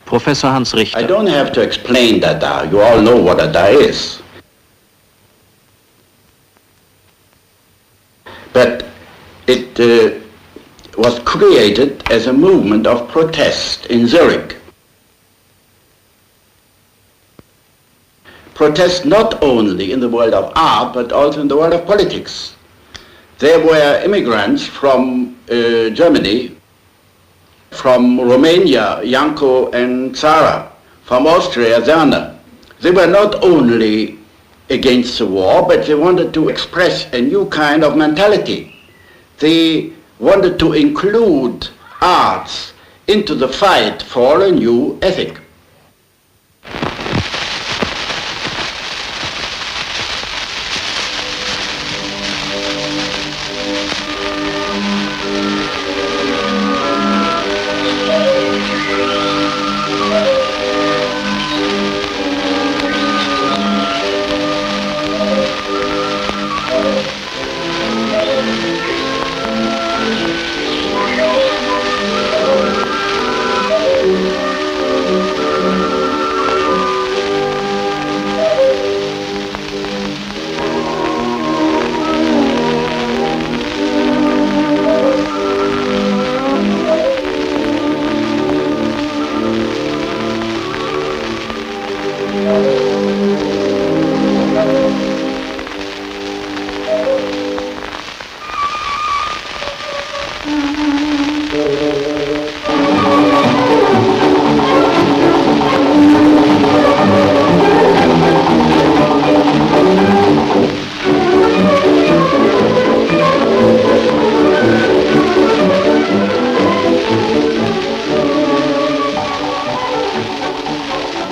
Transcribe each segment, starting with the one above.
Professor Hans Richter. I don't have to explain Dada. You all know what Dada is. But it was created as a movement of protest in Zurich. Protest not only in the world of art, but also in the world of politics. There were immigrants from Germany, from Romania, Janko and Zara, from Austria, Zerner. They were not only against the war, but they wanted to express a new kind of mentality. They wanted to include arts into the fight for a new ethic.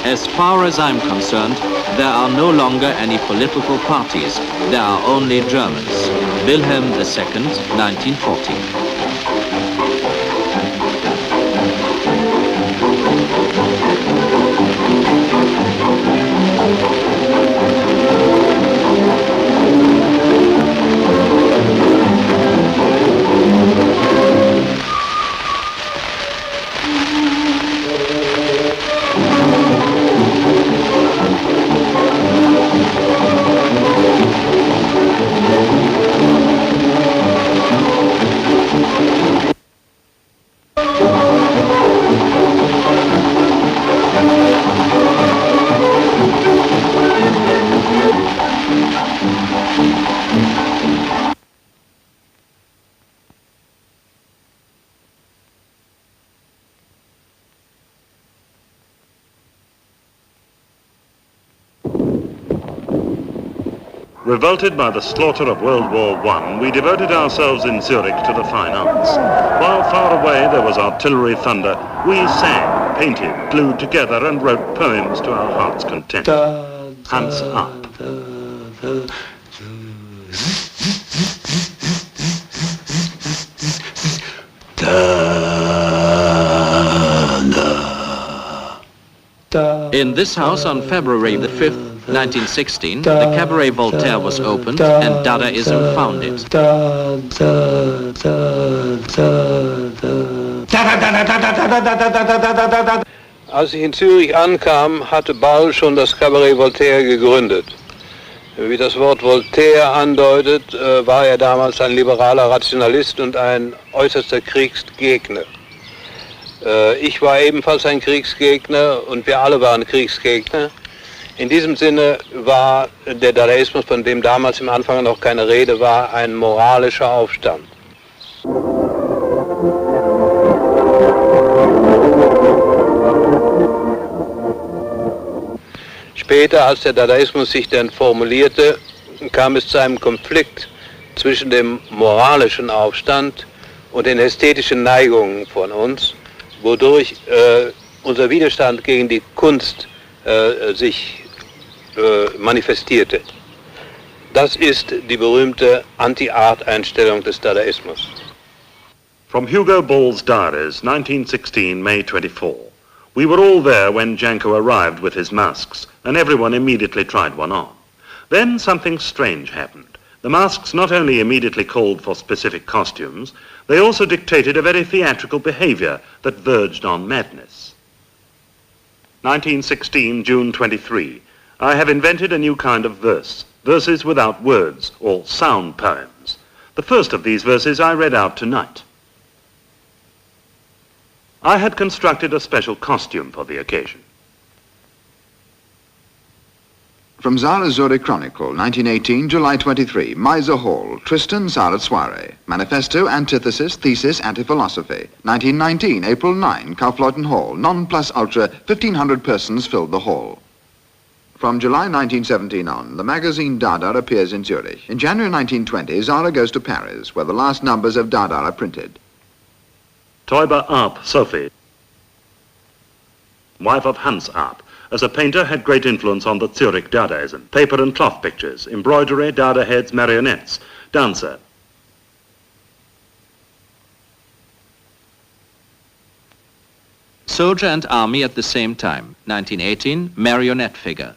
As far as I'm concerned, there are no longer any political parties. There are only Germans. Wilhelm II, 1940. Revolted by the slaughter of World War I, we devoted ourselves in Zurich to the fine arts. While far away there was artillery thunder, we sang, painted, glued together and wrote poems to our heart's content. Hands up. In this house on February the 5th, 1916, the Cabaret Voltaire was opened and Dadaism founded. Als ich in Zürich ankam, hatte Ball schon das Cabaret Voltaire gegründet. Wie das Wort Voltaire andeutet, war er damals ein liberaler Rationalist und ein äußerster Kriegsgegner. Ich war ebenfalls ein Kriegsgegner und wir alle waren Kriegsgegner. In diesem Sinne war der Dadaismus, von dem damals im Anfang noch keine Rede war, ein moralischer Aufstand. Später, als der Dadaismus sich dann formulierte, kam es zu einem Konflikt zwischen dem moralischen Aufstand und den ästhetischen Neigungen von uns, wodurch unser Widerstand gegen die Kunst sich manifestierte. Das ist die berühmte Anti-Art-Einstellung des Dadaismus. From Hugo Ball's diaries, 1916, May 24. We were all there when Janko arrived with his masks, and everyone immediately tried one on. Then something strange happened. The masks not only immediately called for specific costumes, they also dictated a very theatrical behavior that verged on madness. 1916, June 23. I have invented a new kind of verse, verses without words, or sound poems. The first of these verses I read out tonight. I had constructed a special costume for the occasion. From War I Zurich Chronicle, 1918, July 23, Miser Hall, Tristan Sarat Soiree, Manifesto, Antithesis, Thesis, Anti-Philosophy, 1919, April 9, Kaufleuten Hall, non plus ultra, 1,500 persons filled the hall. From July 1917 on, the magazine Dada appears in Zurich. In January 1920, Zara goes to Paris, where the last numbers of Dada are printed. Teuber Arp, Sophie, wife of Hans Arp, as a painter had great influence on the Zurich Dadaism. Paper and cloth pictures, embroidery, Dada heads, marionettes, dancer. Soldier and army at the same time, 1918, marionette figure.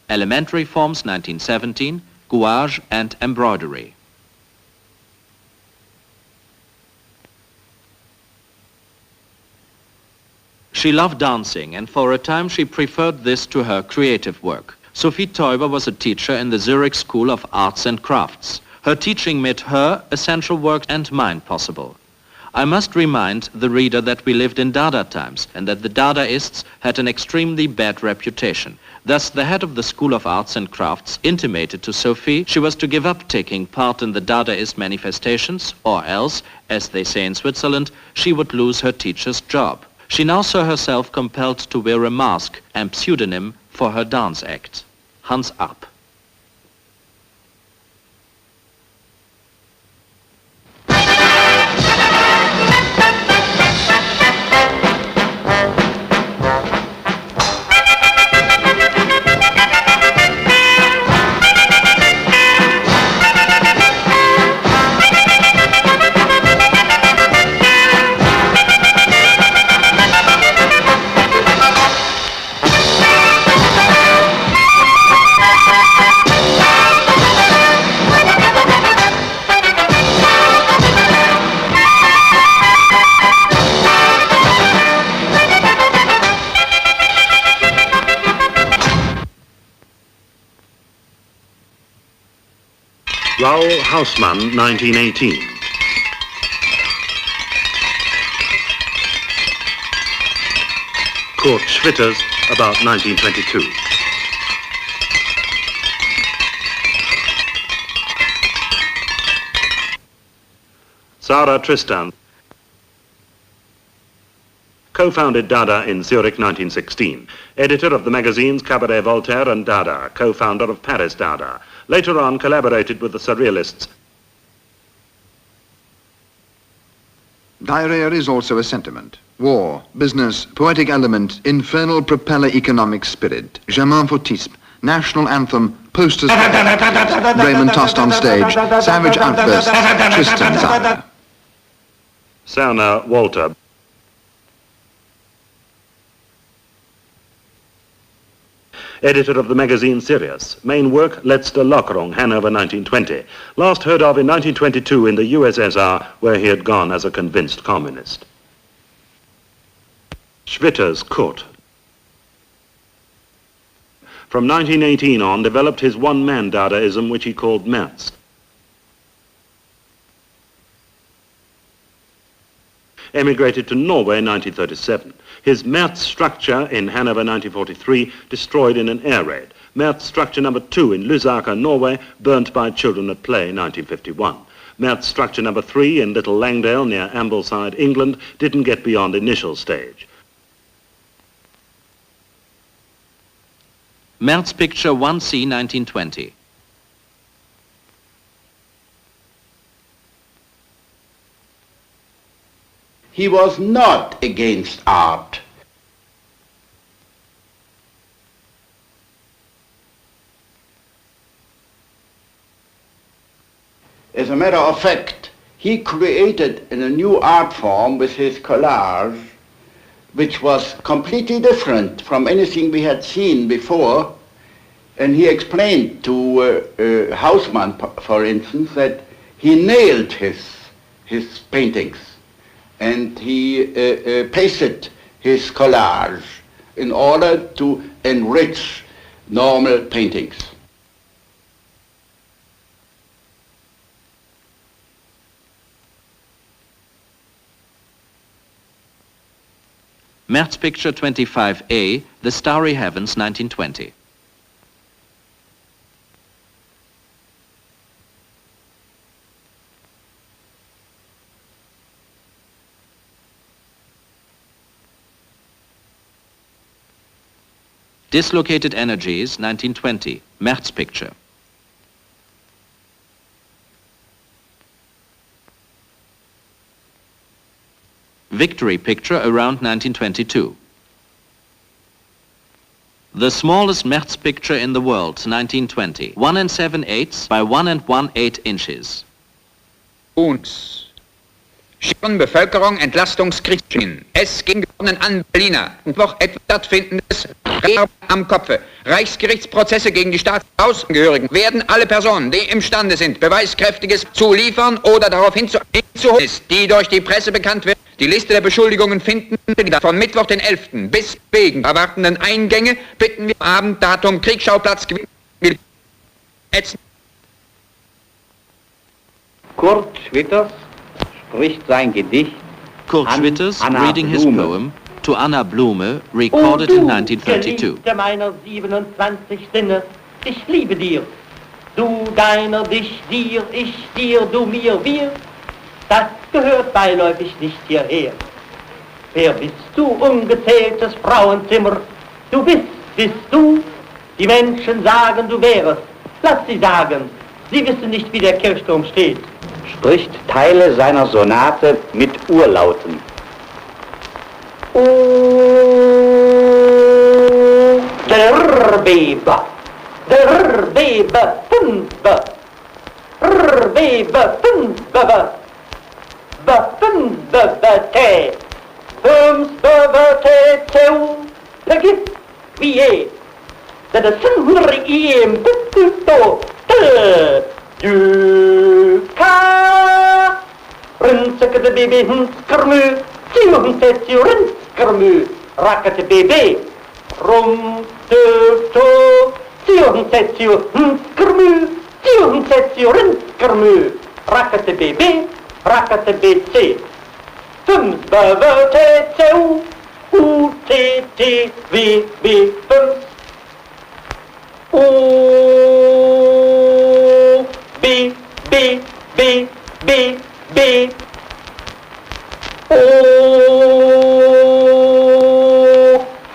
Elementary forms, 1917, gouache and embroidery. She loved dancing, and for a time she preferred this to her creative work. Sophie Teuber was a teacher in the Zurich School of Arts and Crafts. Her teaching made her essential work and mine possible. I must remind the reader that we lived in Dada times and that the Dadaists had an extremely bad reputation. Thus, the head of the School of Arts and Crafts intimated to Sophie she was to give up taking part in the Dadaist manifestations, or else, as they say in Switzerland, she would lose her teacher's job. She now saw herself compelled to wear a mask and pseudonym for her dance act. Hans Arp. Raoul Hausmann, 1918. Kurt Schwitters, about 1922. Sarah Tristan co-founded Dada in Zurich 1916, editor of the magazines Cabaret Voltaire and Dada, co-founder of Paris Dada. Later on collaborated with the Surrealists. Diarrhea is also a sentiment. War, business, poetic element, infernal propeller economic spirit, German Fautisme, national anthem, posters, Raymond tossed on stage, savage outbursts, Tristan Zara. Sauna Walter. Editor of the magazine Sirius. Main work, Letzte Lockerung, Hanover 1920. Last heard of in 1922 in the USSR, where he had gone as a convinced communist. Schwitters Kurt. From 1918 on, developed his one-man Dadaism, which he called Merz. Emigrated to Norway in 1937. His Merz structure in Hanover 1943 destroyed in an air raid. Merz structure number 2 in Lusaka, Norway, burnt by children at play 1951. Merz structure number 3 in Little Langdale near Ambleside, England, didn't get beyond initial stage. Merz picture 1C 1920. He was not against art. As a matter of fact, he created in a new art form with his collage, which was completely different from anything we had seen before. And he explained to Hausmann, for instance, that he nailed his paintings and he pasted his collage in order to enrich normal paintings. März picture 25A, The Starry Heavens, 1920. Dislocated Energies, 1920, März picture. Victory picture around 1922. The smallest März picture in the world, 1920, 1 7/8 by 1 1/8 inches. Uns. Schirren Bevölkerung Entlastungskriegsschienen. Es ging gewonnen an Berliner und noch etwas stattfindendes am Kopfe. Reichsgerichtsprozesse gegen die Staatsaußenangehörigen werden alle Personen, die imstande sind, Beweiskräftiges zu liefern oder darauf hinzuholen ist, die durch die Presse bekannt wird. Die Liste der Beschuldigungen finden von Mittwoch den 11. bis wegen erwartenden Eingänge bitten wir Abenddatum Kriegsschauplatz Kurt Schwitters spricht sein Gedicht Kurt an Schwitters Anna reading his Blume. poem to Anna Blume, recorded in 1932. Geliebte meiner 27 Sinne, ich liebe dir. Du deiner, dich, dir, ich, dir, du mir, wir. Das gehört beiläufig nicht hierher. Wer bist du, ungezähltes Frauenzimmer? Du bist du. Die Menschen sagen, du wärest. Lass sie sagen. Sie wissen nicht, wie der Kirchturm steht. Spricht Teile seiner Sonate mit Urlauten. Der Bebe, fünfe, Bebe, fünfe, fünfe, Teu, vergiss, wie je, that a sinner im Bistito, du ka, Rinseke de Baby Hinskermü, Ziehungssetio Rinskermü, Rackete Baby, Rum, to, Ziehungssetio Hinskermü, Ziehungssetio Rinskermü, Rackete Baby, Rackete BC. Fünf Wörter CU, U, T, T, W, W, 5. U, B, B, B, B, B. O,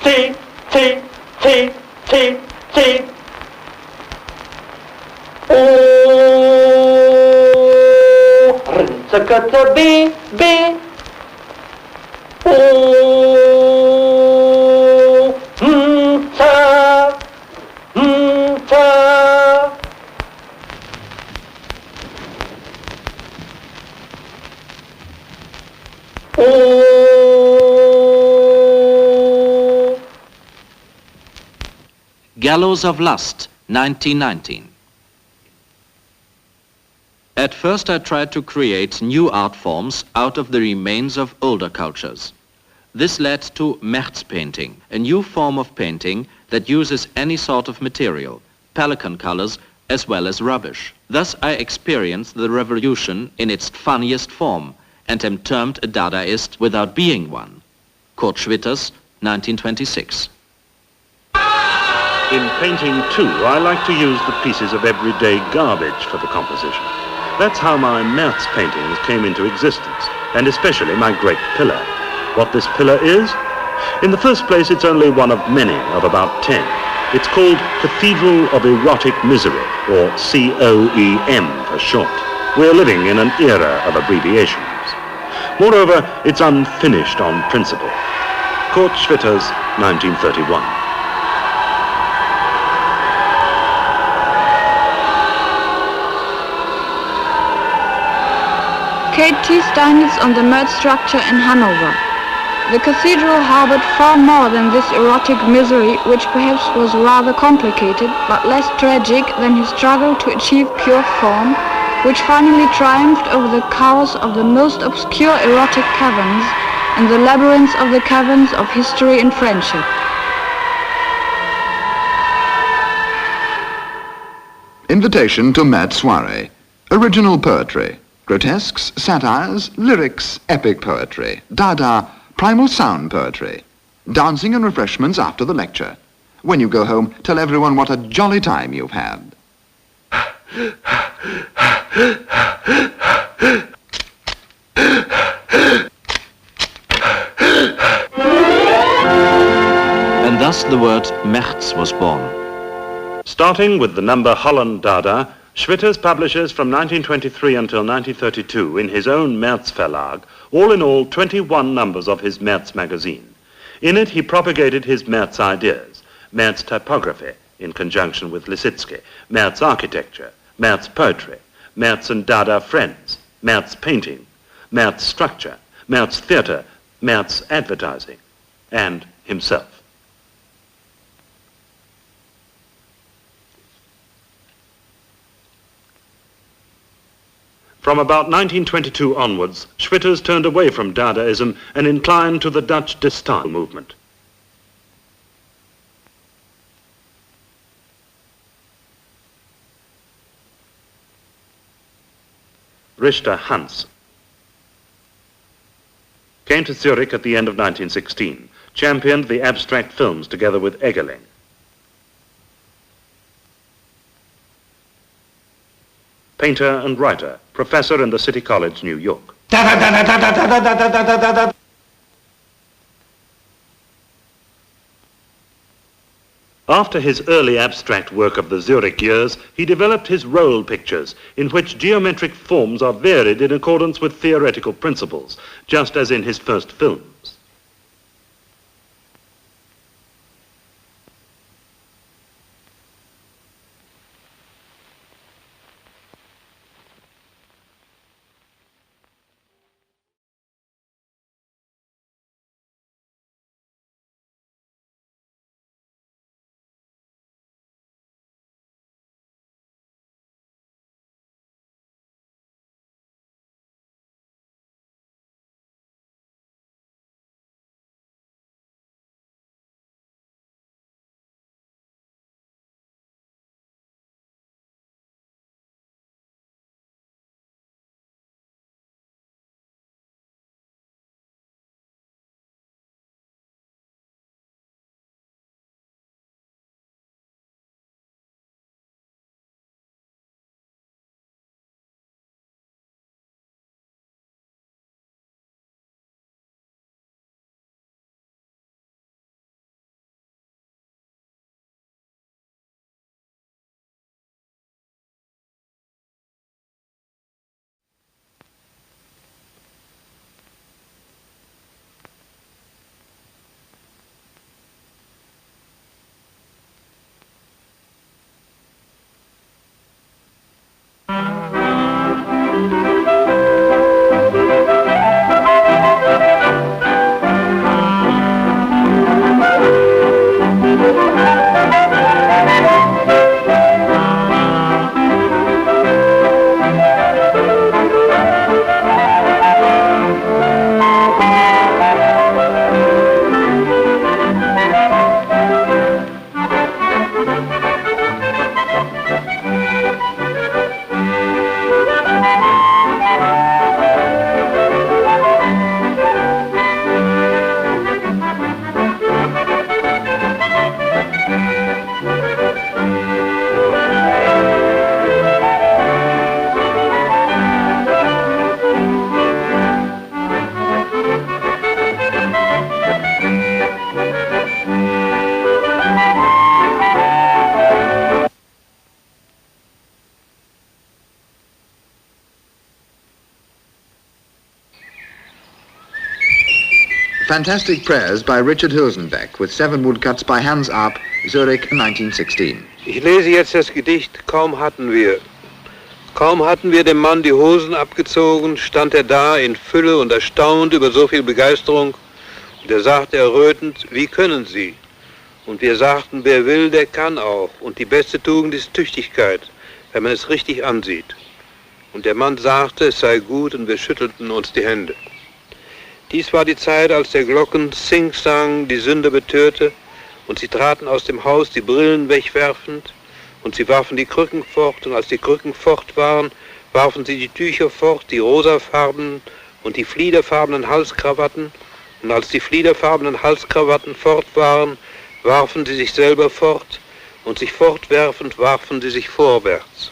C, C, C, C, C. O, Rinsekete B, B. O, ta, ta. O. Gallows of Lust, 1919. At first I tried to create new art forms out of the remains of older cultures. This led to März painting, a new form of painting that uses any sort of material, pelican colors as well as rubbish. Thus I experienced the revolution in its funniest form and am termed a Dadaist without being one. Kurt Schwitters, 1926. In painting too, I like to use the pieces of everyday garbage for the composition. That's how my März paintings came into existence, and especially my great pillar. What this pillar is? In the first place, it's only one of many, of about 10. It's called Cathedral of Erotic Misery, or COEM for short. We're living in an era of abbreviations. Moreover, it's unfinished on principle. Kurt Schwitters, 1931. KT Steinitz on the Merz structure in Hanover. The cathedral harbored far more than this erotic misery, which perhaps was rather complicated, but less tragic than his struggle to achieve pure form, which finally triumphed over the chaos of the most obscure erotic caverns and the labyrinths of the caverns of history and friendship. Invitation to Merz soirée. Original poetry. Grotesques, satires, lyrics, epic poetry. Dada, primal sound poetry. Dancing and refreshments after the lecture. When you go home, tell everyone what a jolly time you've had. And thus the word Merz was born. Starting with the number Holland Dada, Schwitters publishes from 1923 until 1932 in his own Merz Verlag, all in all 21 numbers of his Merz magazine. In it he propagated his Merz ideas, Merz typography in conjunction with Lisitsky, Merz architecture, Merz poetry, Merz and Dada friends, Merz painting, Merz structure, Merz theatre, Merz advertising, and himself. From about 1922 onwards, Schwitters turned away from Dadaism and inclined to the Dutch Dadaist movement. Richter Hans came to Zurich at the end of 1916, championed the abstract films together with Eggerling. Painter and writer, professor in the City College, New York. After his early abstract work of the Zurich years, he developed his role pictures, in which geometric forms are varied in accordance with theoretical principles, just as in his first films. Fantastic Prayers by Richard Hulsenbeck with 7 woodcuts by Hans Arp, Zurich 1916. Ich lese jetzt das Gedicht Kaum hatten wir Kaum hatten wir dem Mann die Hosen abgezogen, stand er da in Fülle und erstaunt über so viel Begeisterung. Und er sagte errötend, wie können Sie? Und wir sagten, wer will, der kann auch. Und die beste Tugend ist Tüchtigkeit, wenn man es richtig ansieht. Und der Mann sagte, es sei gut, und wir schüttelten uns die Hände. Dies war die Zeit, als der Glocken Sing-Sang die Sünder betörte, und sie traten aus dem Haus, die Brillen wegwerfend, und sie warfen die Krücken fort, und als die Krücken fort waren, warfen sie die Tücher fort, die rosafarbenen und die fliederfarbenen Halskrawatten, und als die fliederfarbenen Halskrawatten fort waren, warfen sie sich selber fort, und sich fortwerfend warfen sie sich vorwärts.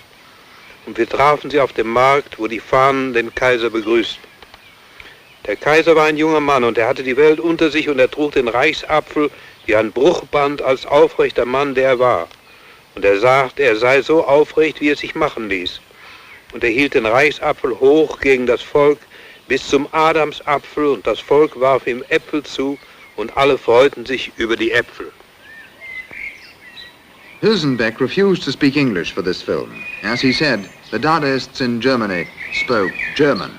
Und wir trafen sie auf dem Markt, wo die Fahnen den Kaiser begrüßten. Der Kaiser war ein junger Mann, und er hatte die Welt unter sich, und er trug den Reichsapfel wie ein Bruchband als aufrechter Mann, der er war. Und er sagte, er sei so aufrecht, wie es sich machen ließ. Und er hielt den Reichsapfel hoch gegen das Volk bis zum Adamsapfel, und das Volk warf ihm Äpfel zu, und alle freuten sich über die Äpfel. Hulsenbeck refused to speak English for this film. As he said, the Dadaists in Germany spoke German.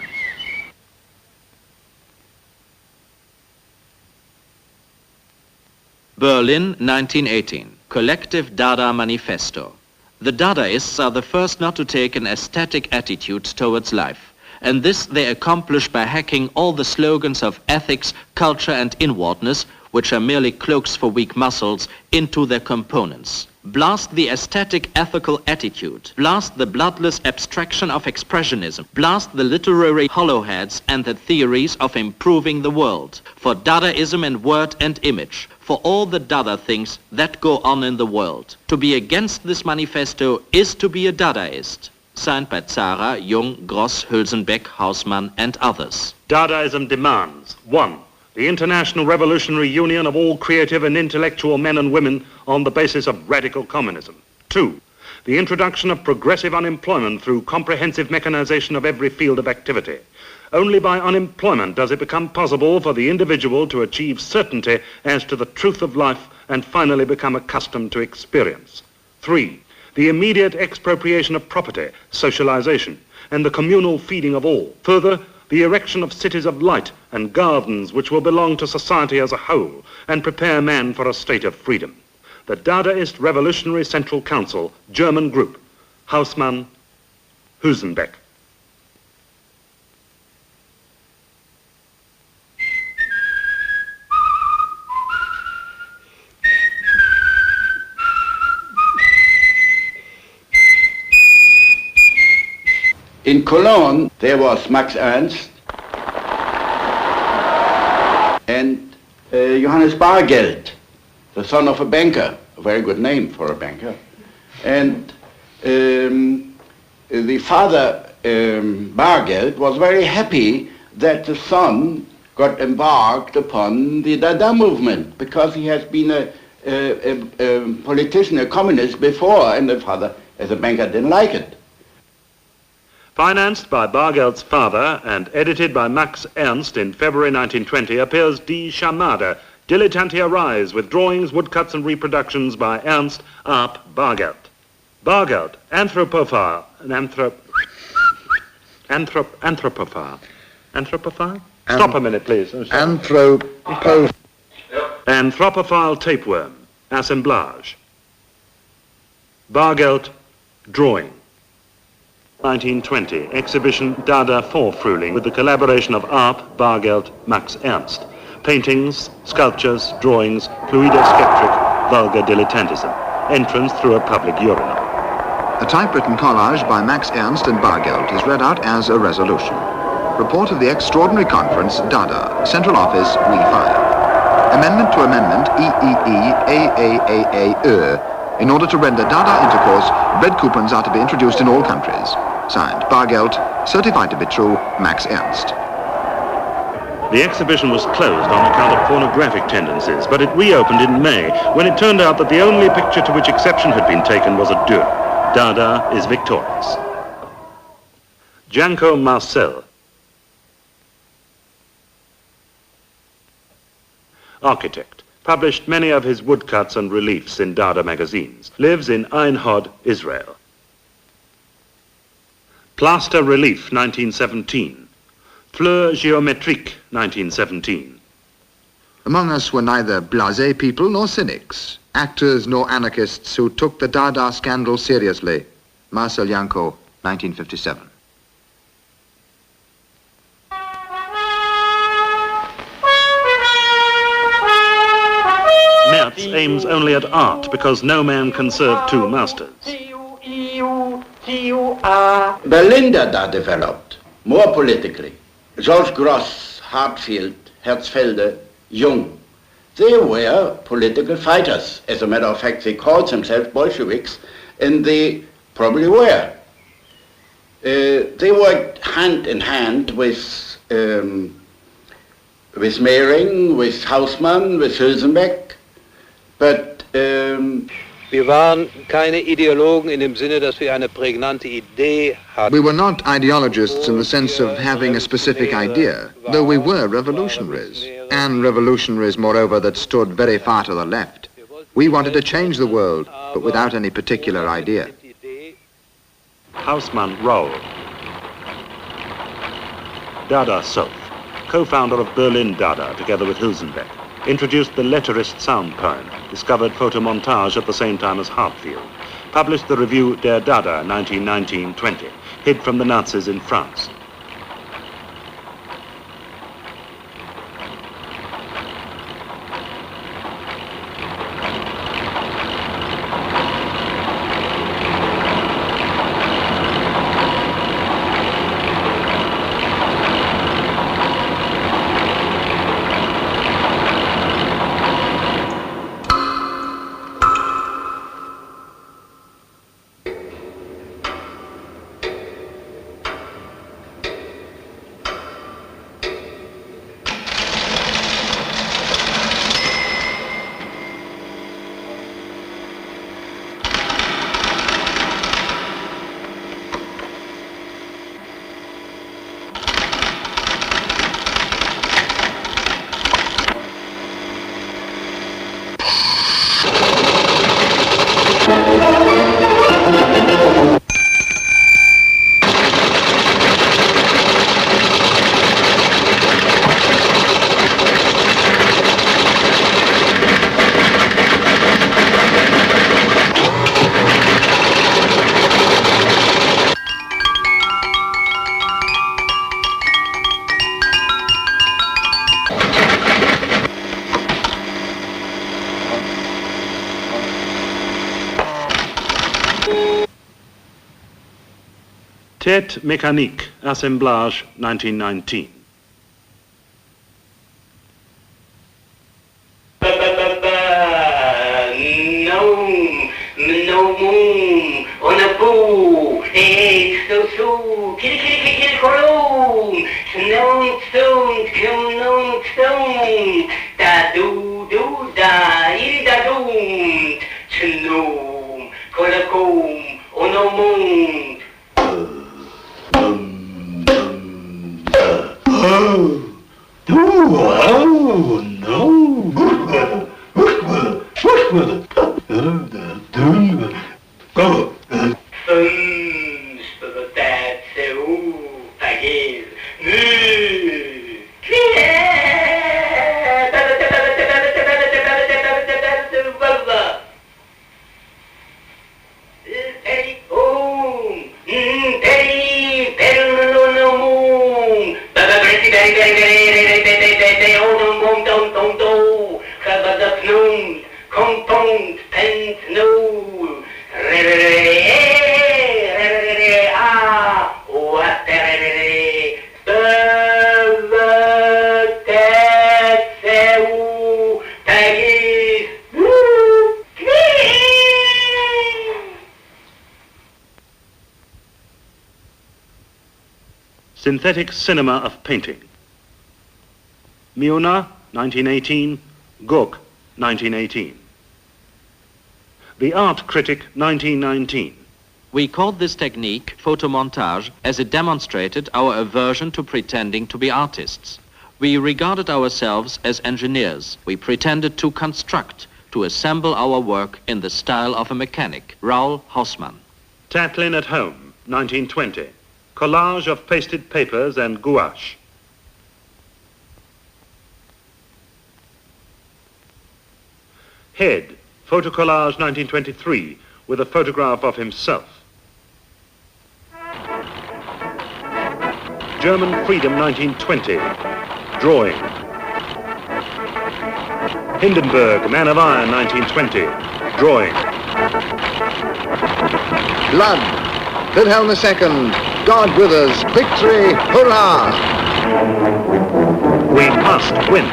Berlin, 1918. Collective Dada Manifesto. The Dadaists are the first not to take an aesthetic attitude towards life, and this they accomplish by hacking all the slogans of ethics, culture and inwardness, which are merely cloaks for weak muscles, into their components. Blast the aesthetic ethical attitude, blast the bloodless abstraction of expressionism, blast the literary hollowheads and the theories of improving the world, for Dadaism in word and image, for all the Dada things that go on in the world. To be against this manifesto is to be a Dadaist. Signed by Zara, Jung, Gross, Hulsenbeck, Hausmann and others. Dadaism demands 1. The international revolutionary union of all creative and intellectual men and women on the basis of radical communism. 2. The introduction of progressive unemployment through comprehensive mechanization of every field of activity. Only by unemployment does it become possible for the individual to achieve certainty as to the truth of life and finally become accustomed to experience. 3. The immediate expropriation of property, socialization, and the communal feeding of all. Further, the erection of cities of light and gardens which will belong to society as a whole and prepare man for a state of freedom. The Dadaist Revolutionary Central Council, German Group, Hausmann, Hulsenbeck. In Cologne, there was Max Ernst and Johannes Bargeld, the son of a banker, a very good name for a banker. And the father, Bargeld, was very happy that the son got embarked upon the Dada movement because he has been a politician, a communist before, and the father, as a banker, didn't like it. Financed by Bargeld's father and edited by Max Ernst in February 1920 appears Die Schamade, Dilettantia Rise, with drawings, woodcuts and reproductions by Ernst Arp Bargeld. Bargeld, anthropophile, anthropophile. Anthropophile? Stop a minute, please. Anthropophile tapeworm, assemblage. Bargeld, drawing. 1920, exhibition Dada Vorfrühling with the collaboration of Arp, Bargeld, Max Ernst. Paintings, sculptures, drawings, fluido-skeptric, vulgar dilettantism. Entrance through a public urinal. A typewritten collage by Max Ernst and Bargeld is read out as a resolution. Report of the Extraordinary Conference, Dada, Central Office, We5. Amendment to Amendment EEE-AAAAE in order to render Dada intercourse, bread coupons are to be introduced in all countries. Signed, Bargeld, certified to be true, Max Ernst. The exhibition was closed on account of pornographic tendencies, but it reopened in May when it turned out that the only picture to which exception had been taken was a deux. Dada is victorious. Janko Marcel. Architect. Published many of his woodcuts and reliefs in Dada magazines. Lives in Ein Hod, Israel. Plaster Relief, 1917. Fleur Géométrique, 1917. Among us were neither blasé people nor cynics, actors nor anarchists who took the Dada scandal seriously. Marcel Janko, 1957. Merz aims only at art because no man can serve two masters. Berlin Dada developed more politically. George Gross, Hartfield, Herzfelde, Jung, they were political fighters. As a matter of fact, they called themselves Bolsheviks, and they probably were. They worked hand in hand with Mehring, with Hausmann, with Hulsenbeck, but wir waren keine Ideologen in dem Sinne, dass wir eine prägnante Idee hatten. We were not ideologists in the sense of having a specific idea, though we were revolutionaries, and revolutionaries, moreover, that stood very far to the left. We wanted to change the world, but without any particular idea. Hausmann Roll. Dada Sof, co-founder of Berlin Dada, together with Hulsenbeck, introduced the letterist sound poem, discovered photomontage at the same time as Hartfield, published the review Der Dada 1919-20, hid from the Nazis in France. Tête mécanique, assemblage, 1919. Synthetic cinema of painting. Miona, 1918, Gogh, 1918. The Art Critic, 1919. We called this technique photomontage as it demonstrated our aversion to pretending to be artists. We regarded ourselves as engineers. We pretended to construct, to assemble our work in the style of a mechanic. Raoul Hausmann. Tatlin at Home, 1920. collage of pasted papers and gouache. Head, photo collage 1923, with a photograph of himself. German Freedom 1920, drawing. Hindenburg, Man of Iron 1920, drawing. Blood, Wilhelm II, God with us, victory, hurrah! We must win.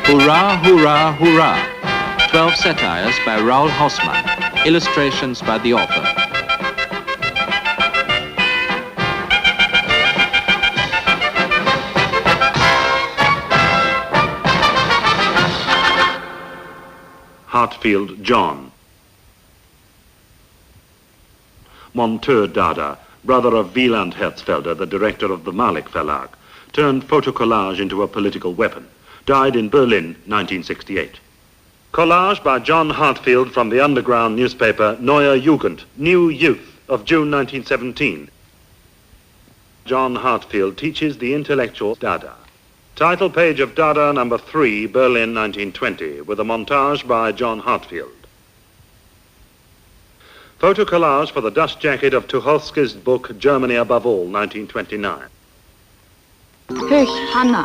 Hurrah, hurrah, hurrah. 12 satires by Raoul Hausmann. Illustrations by the author. Hartfield, John. Monteur Dada, brother of Wieland Herzfelder, the director of the Malik Verlag, turned photo collage into a political weapon. Died in Berlin, 1968. Collage by John Hartfield from the underground newspaper Neue Jugend, New Youth, of June 1917. John Hartfield teaches the intellectual Dada. Title page of Dada number 3, Berlin 1920, with a montage by John Hartfield. Photo collage for the dust jacket of Tucholsky's book Germany Above All, 1929. Höch, Hanna.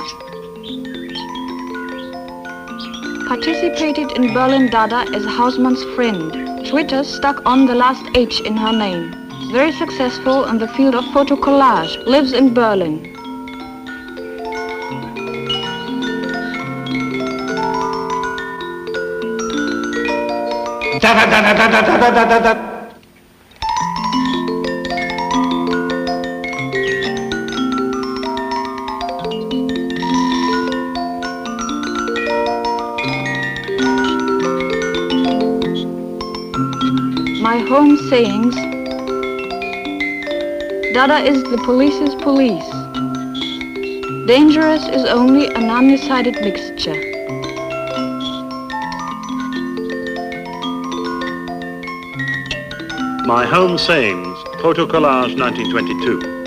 Participated in Berlin Dada as Hausmann's friend. Schwitter stuck on the last H in her name. Very successful in the field of photo collage. Lives in Berlin. Da da da da da da da da da. My home sayings. Dada is the police's police. Dangerous is only an undecided mixture. My Home Sayings, photo collage 1922.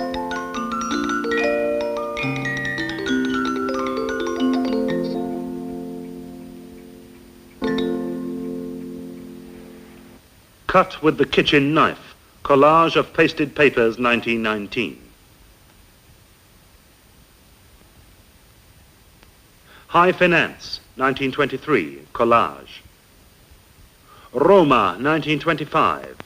Cut with the kitchen knife, collage of pasted papers 1919. High Finance, 1923, collage. Roma, 1925.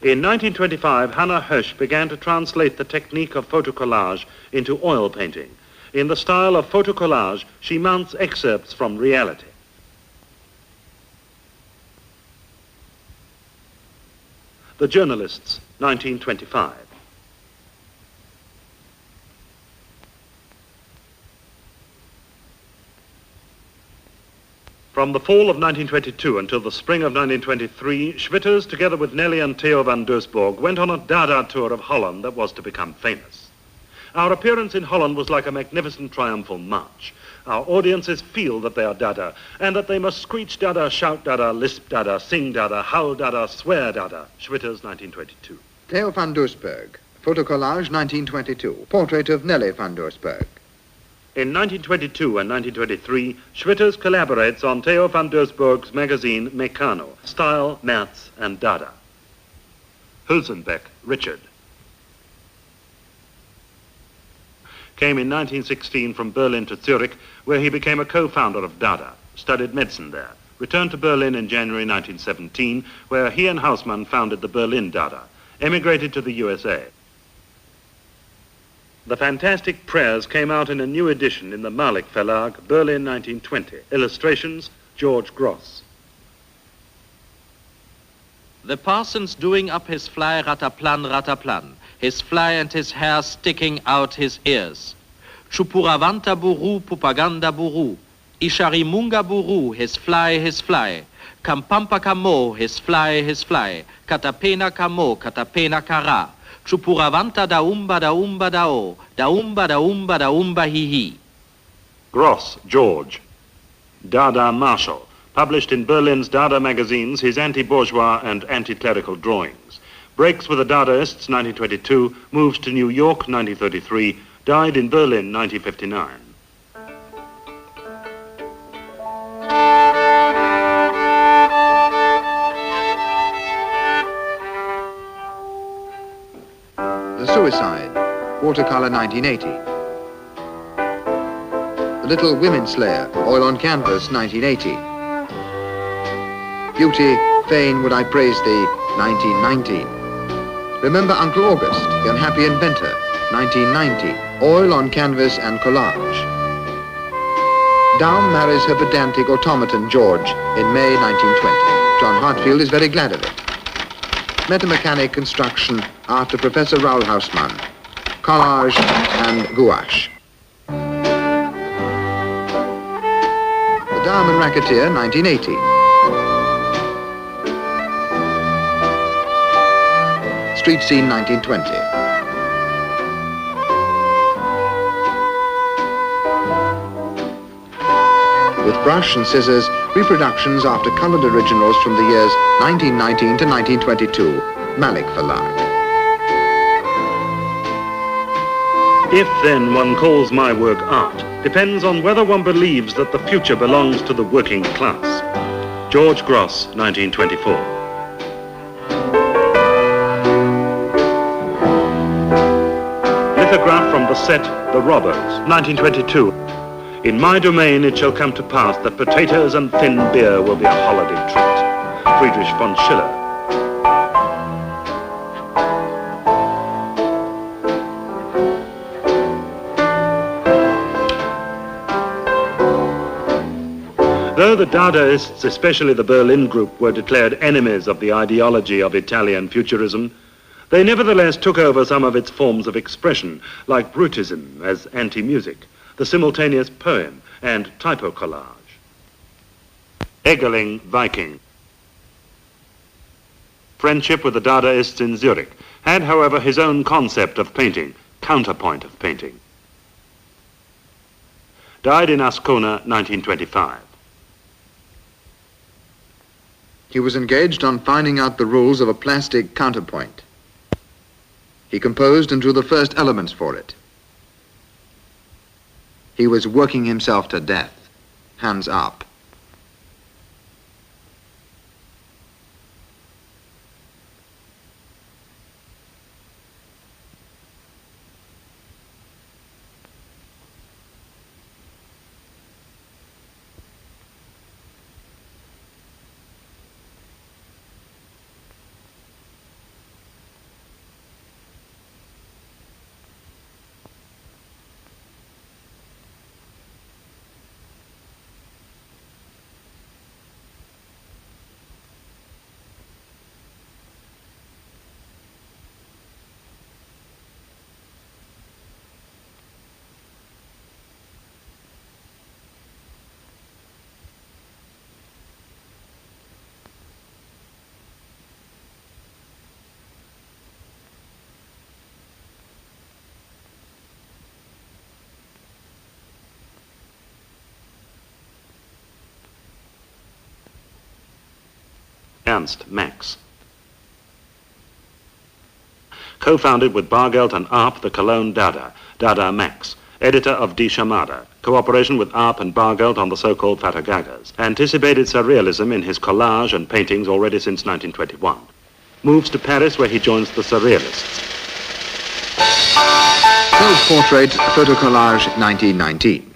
In 1925, Hannah Hösch began to translate the technique of photo collage into oil painting. In the style of photo collage, she mounts excerpts from reality. The Journalists, 1925. From the fall of 1922 until the spring of 1923, Schwitters, together with Nelly and Theo van Doesborg, went on a Dada tour of Holland that was to become famous. Our appearance in Holland was like a magnificent triumphal march. Our audiences feel that they are Dada, and that they must screech Dada, shout Dada, lisp Dada, sing Dada, howl Dada, swear Dada. Schwitters, 1922. Theo van Doesborg, photo collage 1922, portrait of Nelly van Doesborg. In 1922 and 1923, Schwitters collaborates on Theo van Doesborg's magazine Meccano, Style, Merz and Dada. Hulsenbeck, Richard. Came in 1916 from Berlin to Zurich, where he became a co-founder of Dada, studied medicine there, returned to Berlin in January 1917, where he and Hausmann founded the Berlin Dada, emigrated to the USA. The Fantastic Prayers came out in a new edition in the Malik Verlag, Berlin 1920. Illustrations, George Gross. The parson's doing up his fly, rataplan, his fly and his hair sticking out his ears. Chupuravanta buru, pupaganda buru, Isharimunga buru, his fly, Kampampa kamo, his fly, Katapena kamo, katapena kara, Chupuravanta daumba dao, daumba hi. Gross, George. Dada Marshall, published in Berlin's Dada magazines his anti-bourgeois and anti-clerical drawings. Breaks with the Dadaists, 1922, moves to New York, 1933, died in Berlin, 1959. The Suicide, watercolor 1980. The Little Women Slayer, oil on canvas 1980. Beauty, fain would I praise thee 1919. Remember Uncle August, the Unhappy Inventor 1990, oil on canvas and collage. Downe marries her pedantic automaton George in May 1920. John Hartfield is very glad of it. Metamechanic construction after Professor Raoul Hausmann, collage and gouache. The Diamond Racketeer, 1980. Street Scene, 1920. With brush and scissors, reproductions after colored originals from the years 1919 to 1922, Malik Verlag. If, then, one calls my work art, depends on whether one believes that the future belongs to the working class. George Gross, 1924. Lithograph from the set The Robbers, 1922. In my domain it shall come to pass that potatoes and thin beer will be a holiday treat. Friedrich von Schiller. Though the Dadaists, especially the Berlin group, were declared enemies of the ideology of Italian futurism, they nevertheless took over some of its forms of expression, like Brutism as anti-music, the simultaneous poem and typo collage. Eggerling Viking. Friendship with the Dadaists in Zurich, had, however, his own concept of painting, counterpoint of painting. Died in Ascona, 1925. He was engaged on finding out the rules of a plastic counterpoint. He composed and drew the first elements for it. He was working himself to death. Hands up. Ernst Max. Co-founded with Bargeld and Arp the Cologne Dada, Dada Max, editor of Die Chamada, cooperation with Arp and Bargeld on the so-called Fatagagas, anticipated surrealism in his collage and paintings already since 1921. Moves to Paris where he joins the surrealists. Self-portrait, photo collage, 1919.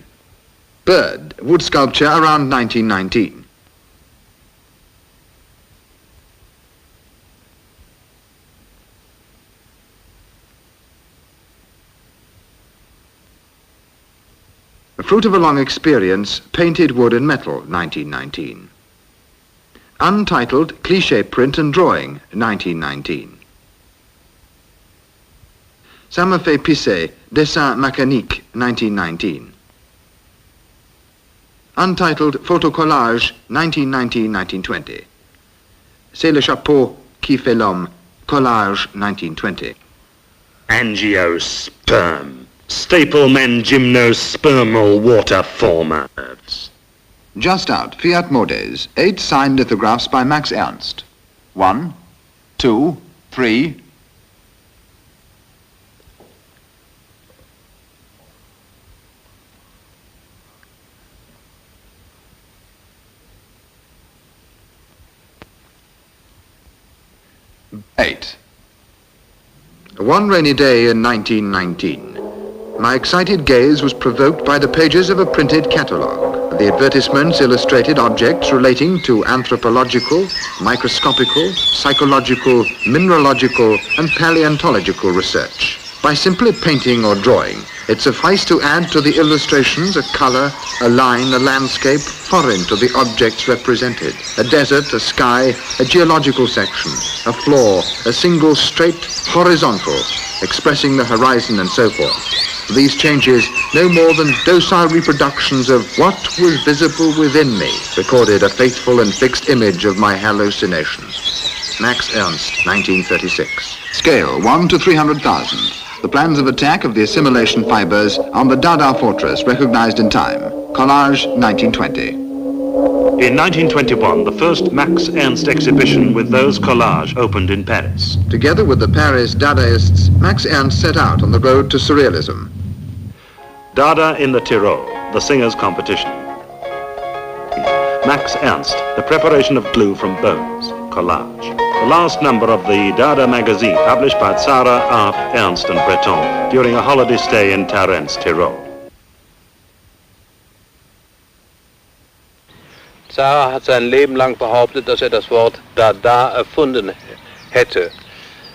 Bird, wood sculpture around 1919. Fruit of a long experience, painted wood and metal, 1919. Untitled cliché print and drawing, 1919. Ça me fait pisser, dessin mécanique, 1919. Untitled photo collage, 1919-1920. C'est le chapeau qui fait l'homme, collage, 1920. Angiosperm. Staplemen gymnospermal water formats. Just out, Fiat Modes, 8 signed lithographs by Max Ernst. 1, 2, 3, 8. One rainy day in 1919, my excited gaze was provoked by the pages of a printed catalogue. The advertisements illustrated objects relating to anthropological, microscopical, psychological, mineralogical, and paleontological research. By simply painting or drawing, it sufficed to add to the illustrations a color, a line, a landscape foreign to the objects represented. A desert, a sky, a geological section, a floor, a single straight horizontal, expressing the horizon and so forth. These changes, no more than docile reproductions of what was visible within me, recorded a faithful and fixed image of my hallucination. Max Ernst, 1936. Scale 1 to 300,000. The plans of attack of the assimilation fibers on the Dada fortress recognized in time. Collage, 1920. In 1921, the first Max Ernst exhibition with those collages opened in Paris. Together with the Paris Dadaists, Max Ernst set out on the road to surrealism. Dada in the Tyrol, the singers' competition. Max Ernst, the preparation of glue from bones, collage. The last number of the Dada magazine, published by Zara, Art, Ernst and Breton during a holiday stay in Tarents, Tyrol. Zara hat sein Leben lang behauptet, dass das Wort Dada erfunden hätte.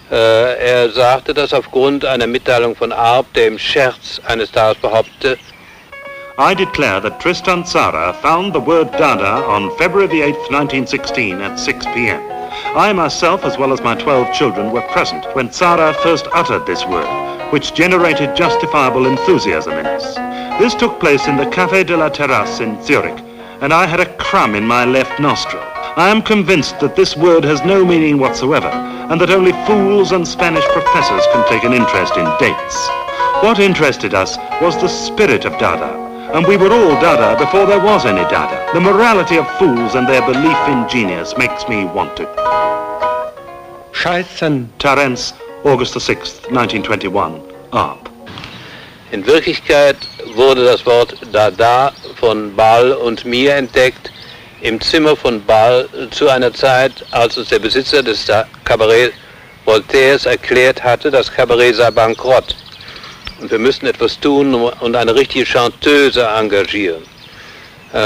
Er sagte das aufgrund einer Mitteilung von Arp, der im Scherz eines Tages behauptete, I declare that Tristan Tzara found the word Dada on February the 8th, 1916 at 6 p.m. I myself, as well as my 12 children, were present when Tzara first uttered this word, which generated justifiable enthusiasm in us. This took place in the Café de la Terrasse in Zurich, and I had a crumb in my left nostril. I am convinced that this word has no meaning whatsoever, and that only fools and Spanish professors can take an interest in dates. What interested us was the spirit of Dada, and we were all Dada before there was any Dada. The morality of fools and their belief in genius makes me want to. Scheißen. Tarents, August the 6th, 1921, Arp. In Wirklichkeit wurde das Wort Dada von Ball und mir entdeckt im Zimmer von Ball zu einer Zeit, als uns der Besitzer des Kabarett Voltaires erklärt hatte, das Kabarett sei bankrott und wir müssten etwas tun und eine richtige Chanteuse engagieren.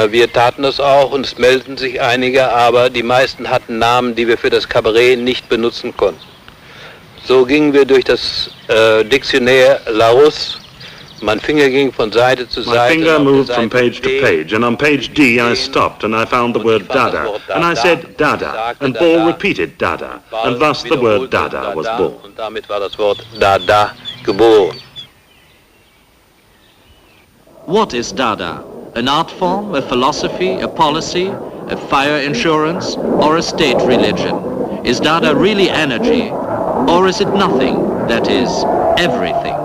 Wir taten das auch und es meldeten sich einige, aber die meisten hatten Namen, die wir für das Kabarett nicht benutzen konnten. So gingen wir durch das Dictionnaire Larousse. Mein Finger ging von Seite zu Seite. My finger moved from page to page, and on page D I stopped and I found the word Dada, and I said Dada, and Ball repeated Dada, and thus the word Dada was born. Und damit war das Wort Dada geboren. What is Dada? An art form, a philosophy, a policy, a fire insurance, or a state religion? Is Dada really energy, or is it nothing, that is, everything?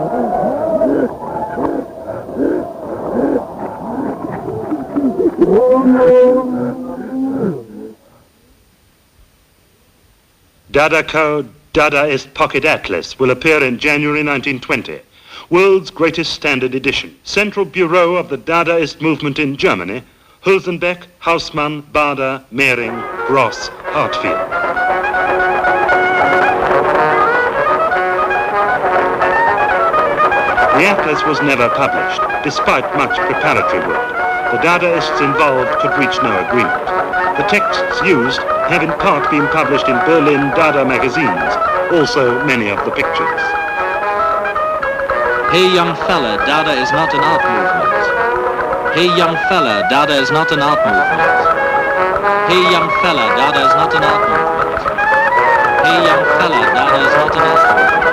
Dada Code, Dadaist Pocket Atlas will appear in January 1920. World's greatest standard edition. Central Bureau of the Dadaist movement in Germany, Hulsenbeck, Hausmann, Bader, Mehring, Gross, Hartfield. The atlas was never published, despite much preparatory work. The Dadaists involved could reach no agreement. The texts used have in part been published in Berlin Dada magazines, also many of the pictures. Hey young fella, Dada is not an art movement. Hey young fella, Dada is not an art movement. Hey young fella, Dada is not an art movement. Hey young fella, Dada is not an art movement.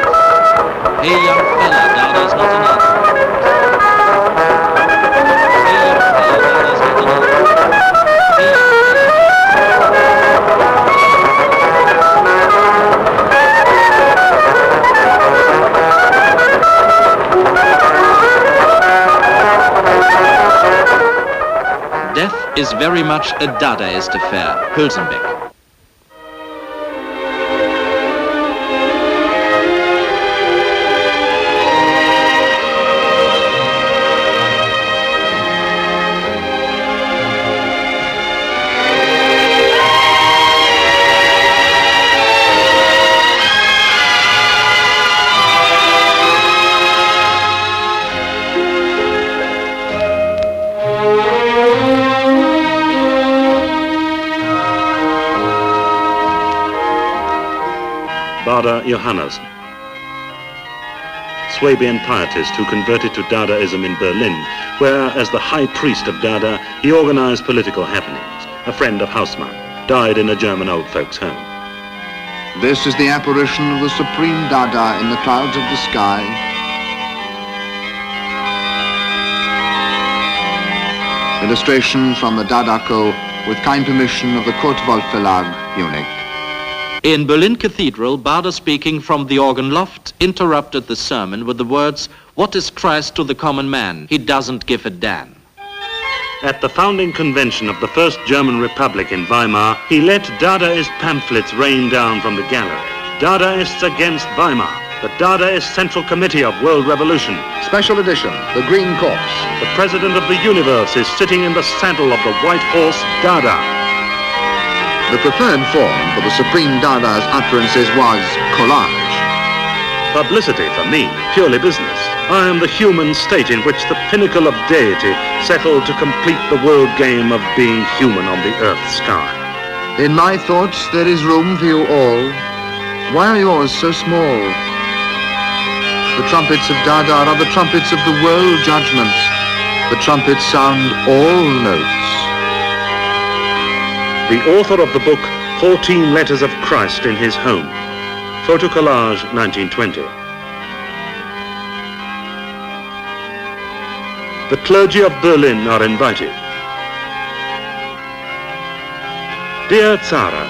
Hey young fella, Dada is not an art movement. Death is very much a Dadaist affair, Hulsenbeck. Father Johannes, Swabian pietist who converted to Dadaism in Berlin, where, as the high priest of Dada, he organized political happenings. A friend of Haussmann died in a German old folks' home. This is the apparition of the supreme Dada in the clouds of the sky. Illustration from the Dadako with kind permission of the Kurt-Wolf Verlag, Munich. In Berlin Cathedral, Baader, speaking from the organ loft, interrupted the sermon with the words, "What is Christ to the common man? He doesn't give a damn." At the founding convention of the First German Republic in Weimar, he let Dadaist pamphlets rain down from the gallery. Dadaists against Weimar, the Dadaist Central Committee of World Revolution. Special edition, the Green Corpse. The President of the Universe is sitting in the saddle of the white horse, Dada. The preferred form for the supreme Dada's utterances was collage. Publicity for me, purely business. I am the human state in which the pinnacle of deity settled to complete the world game of being human on the earth's sky. In my thoughts there is room for you all. Why are yours so small? The trumpets of Dada are the trumpets of the world judgment. The trumpets sound all notes. The author of the book 14 Letters of Christ in His Home. Photo collage 1920. The clergy of Berlin are invited. Dear Zara,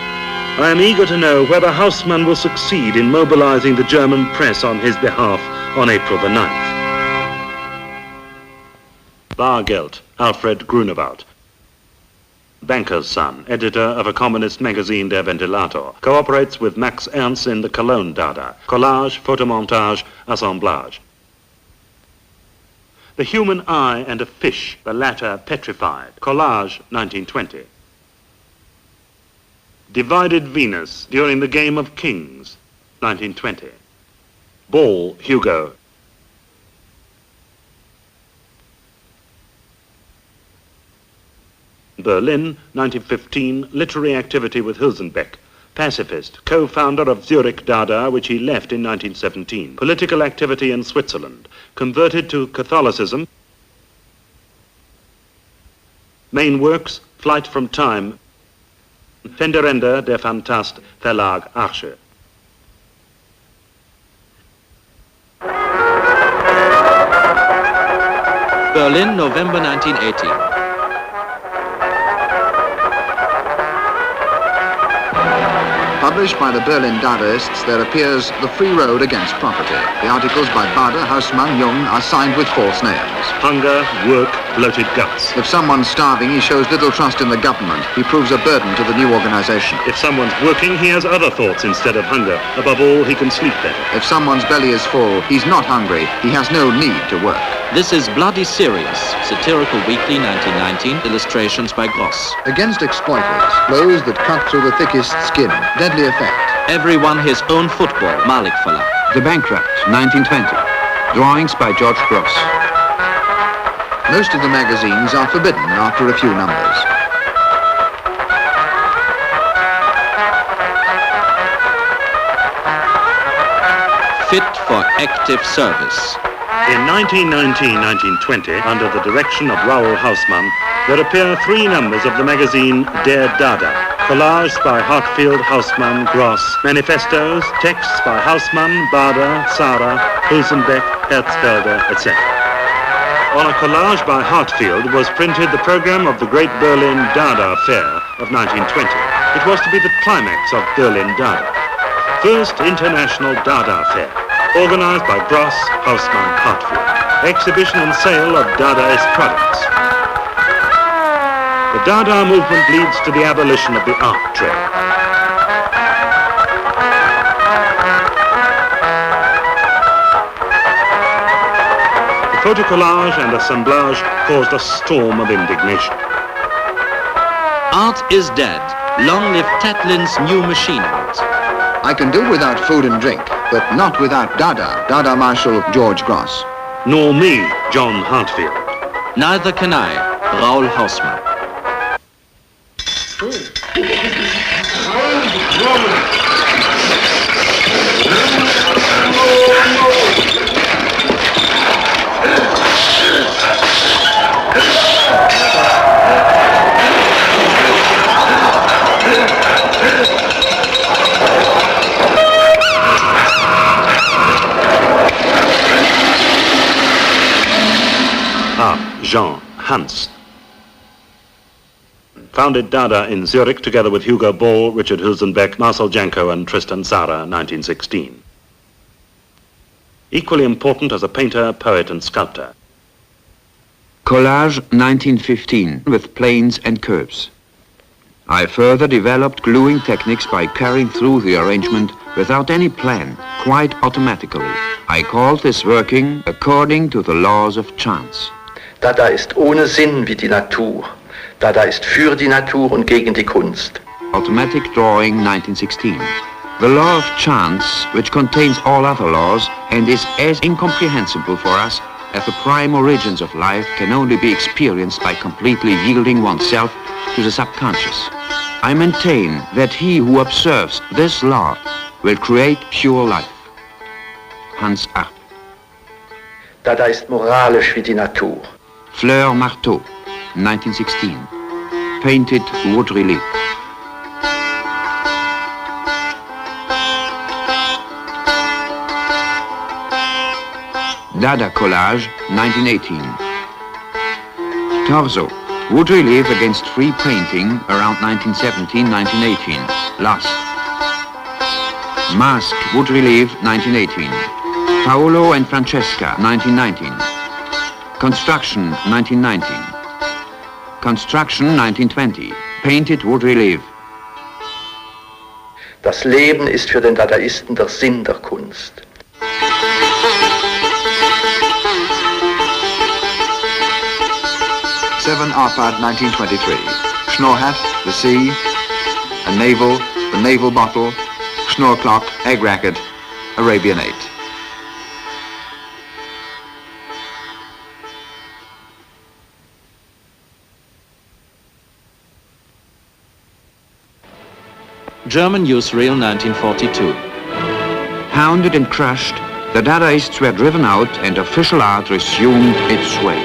I am eager to know whether Haussmann will succeed in mobilizing the German press on his behalf on April the 9th. Bargeld, Alfred Grunewald. Banker's son, editor of a communist magazine Der Ventilator, cooperates with Max Ernst in the Cologne Dada. Collage, photomontage, assemblage. The Human Eye and a Fish, the latter petrified. Collage, 1920. Divided Venus during the Game of Kings, 1920. Ball, Hugo. Berlin, 1915, literary activity with Hulsenbeck. Pacifist, co-founder of Zurich Dada, which he left in 1917. Political activity in Switzerland. Converted to Catholicism. Main works, Flight from Time. Fenderender, der Phantast, Verlag, Arche. Berlin, November 1980. Published by the Berlin Dadaists, there appears The Free Road Against Property. The articles by Baader, Haussmann, Jung are signed with false names. Hunger, work, bloated guts. If someone's starving, he shows little trust in the government. He proves a burden to the new organization. If someone's working, he has other thoughts instead of hunger. Above all, he can sleep better. If someone's belly is full, he's not hungry. He has no need to work. This is Bloody Serious, Satirical Weekly, 1919, illustrations by Gross. Against exploiters, blows that cut through the thickest skin, deadly effect. Everyone his own football, Malik Verlag. The Bankrupt, 1920, drawings by George Gross. Most of the magazines are forbidden after a few numbers. Fit for active service. In 1919-1920, under the direction of Raoul Haussmann, there appear 3 numbers of the magazine Der Dada. Collages by Hartfield, Haussmann, Gross. Manifestos, texts by Haussmann, Baader, Zara, Hulsenbeck, Herzfelder, etc. On a collage by Hartfield was printed the program of the Great Berlin Dada Fair of 1920. It was to be the climax of Berlin Dada. First International Dada Fair, organized by Gross, Haussmann, Hartfield. Exhibition and sale of Dadaist products. The Dada movement leads to the abolition of the art trade. The photocollage and assemblage caused a storm of indignation. Art is dead. Long live Tatlin's new machine. I can do without food and drink, but not without Dada, Dada Marshal George Gross. Nor me, John Hartfield. Neither can I, Raoul Haussmann. Jean Hans. Founded Dada in Zurich together with Hugo Ball, Richard Hulsenbeck, Marcel Janko and Tristan Tzara, 1916. Equally important as a painter, poet and sculptor. Collage 1915 with planes and curves. I further developed gluing techniques by carrying through the arrangement without any plan, quite automatically. I called this working according to the laws of chance. Dada ist ohne Sinn wie die Natur. Dada ist für die Natur und gegen die Kunst. Automatic drawing 1916. The law of chance, which contains all other laws and is as incomprehensible for us as the prime origins of life, can only be experienced by completely yielding oneself to the subconscious. I maintain that he who observes this law will create pure life. Hans Richter. Dada ist moralisch wie die Natur. Fleur Marteau, 1916. Painted wood relief. Dada collage, 1918. Torso, wood relief against free painting around 1917-1918. Lust. Mask, wood relief, 1918. Paolo and Francesca, 1919. Construction, 1919. Construction, 1920. Painted wood relief. Das Leben ist für den Dadaisten der Sinn der Kunst. Arpad 1923. Schnorrhat, the sea, a navel, the naval bottle, schnorr clock, egg racket, Arabian 8. German newsreel 1942. Hounded and crushed, the Dadaists were driven out and official art resumed its way.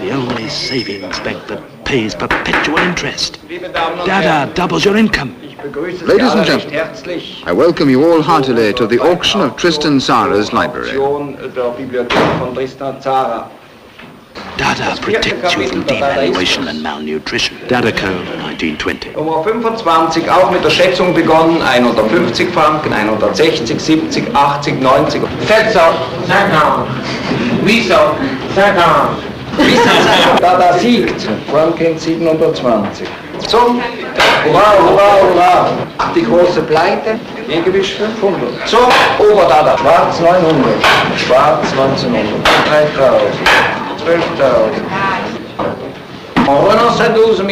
The only savings bank that pays perpetual interest. Dada doubles your income. Ladies and gentlemen, I welcome you all heartily to the auction of Tristan Tzara's library. Dada protects you from devaluation and malnutrition. Dadaco, 1920. Nummer 25, auch mit der Schätzung begonnen, 150 Franken, 160, 70, 80, 90. Setzer, Sackhaus. Wieso, Sackhaus. Dada siegt, Franken 720. Zum, hurra, hurra, hurra. Die große Pleite, Gegengewicht 500. Zum, Oberdada, schwarz 900, schwarz 1900, 3000. 12.000. On renonce à 12 000.